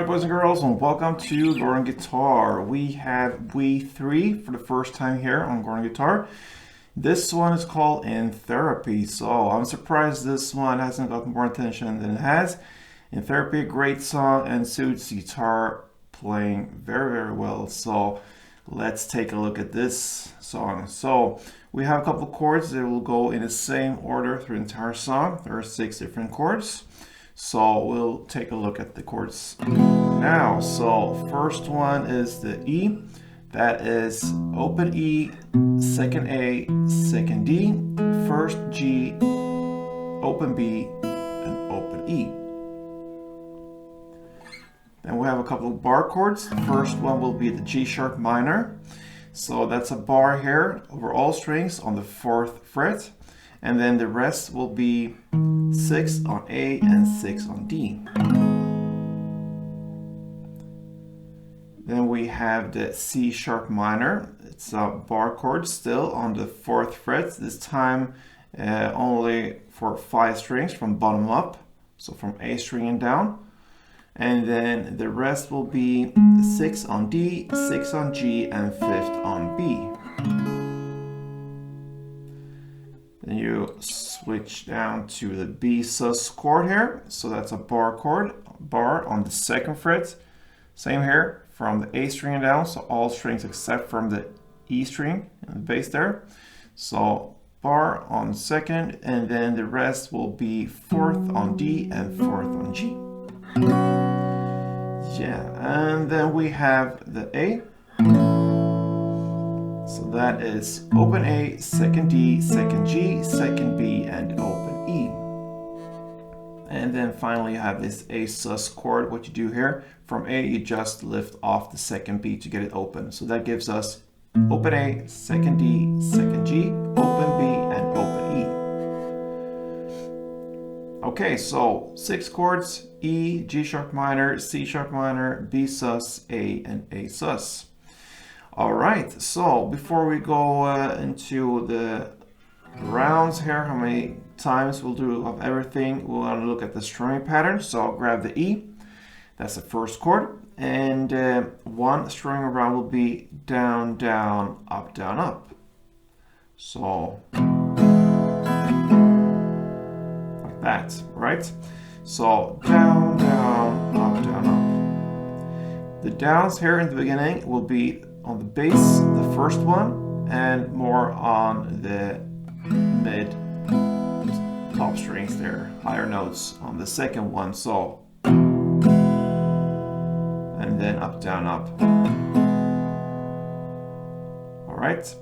Alright, boys and girls, and welcome to Gordon Guitar. We have We3 for the first time here on Gordon Guitar. This one is called In Therapy, so I'm surprised this one hasn't gotten more attention than it has. In Therapy, a great song and suits guitar playing very, very well. So let's take a look at this song. So we have a couple chords that will go in the same order through the entire song. There are 6 different chords. So we'll take a look at the chords now. So first one is the E. That is open E, second A, second D, first G, open B, and open E. Then we have a couple of bar chords. The first one will be the G sharp minor. So that's a bar here over all strings on the 4th fret. And then the rest will be 6 on A and 6 on D. Then we have the C sharp minor. It's a bar chord still on the 4th fret, this time only for 5 strings from bottom up, so from A string and down. And then the rest will be 6 on D, 6 on G, and 5th on B. Then you switch down to the B sus chord here. So that's a bar chord, bar on the 2nd fret. Same here from the A string and down, so all strings except from the E string and the bass there. So bar on 2nd, and then the rest will be 4th on D and 4th on G. Yeah, and then we have the A. So that is open A, second D, second G, second B, and open E. And then finally you have this A sus chord. What you do here, from A you just lift off the second B to get it open. So that gives us open A, second D, second G, open B, and open E. Okay, so 6 chords: E, G sharp minor, C sharp minor, B sus, A, and A sus. All right, so before we go into the rounds here, how many times we'll do of everything, we'll want to look at the strumming pattern. So I'll grab the E, that's the first chord, and one strumming round will be down, down, up, up. So like that, right? So down, down, up. The downs here in the beginning will be on the bass, the first one, and more on the mid top strings there, higher notes on the second one. So, and then up, down, up. All right,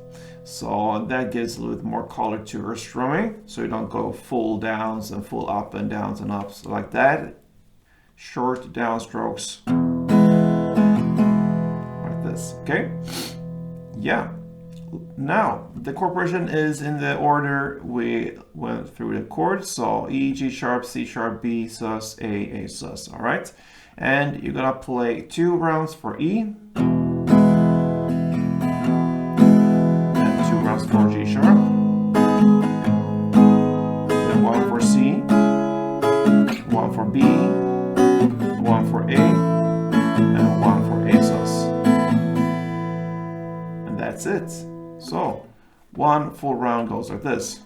so that gives a little bit more color to her strumming, so you don't go full downs and full up and downs and ups like that. Short down strokes. Okay, yeah. Now the chord progression is in the order we went through the chords. So E, G sharp, C sharp, B sus, A sus. All right, and you're gonna play 2 rounds for E, and 2 rounds for G sharp, then 1 for C, 1 for B, 1 for A, and 1 for A sus. That's it. So 1 full round goes like this.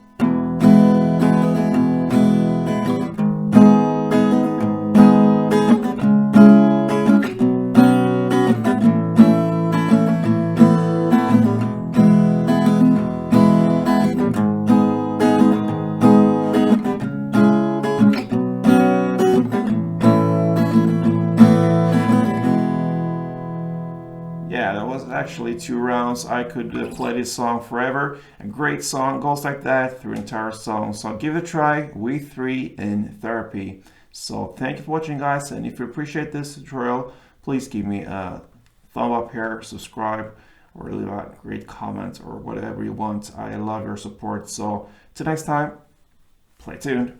Yeah, that was actually 2 rounds. I could play this song forever. A great song, goes like that through the entire song. So give it a try, We3 in Therapy. So thank you for watching, guys, and if you appreciate this tutorial, please give me a thumb up here, subscribe, or leave a great comment or whatever you want. I love your support. So till next time, play tuned.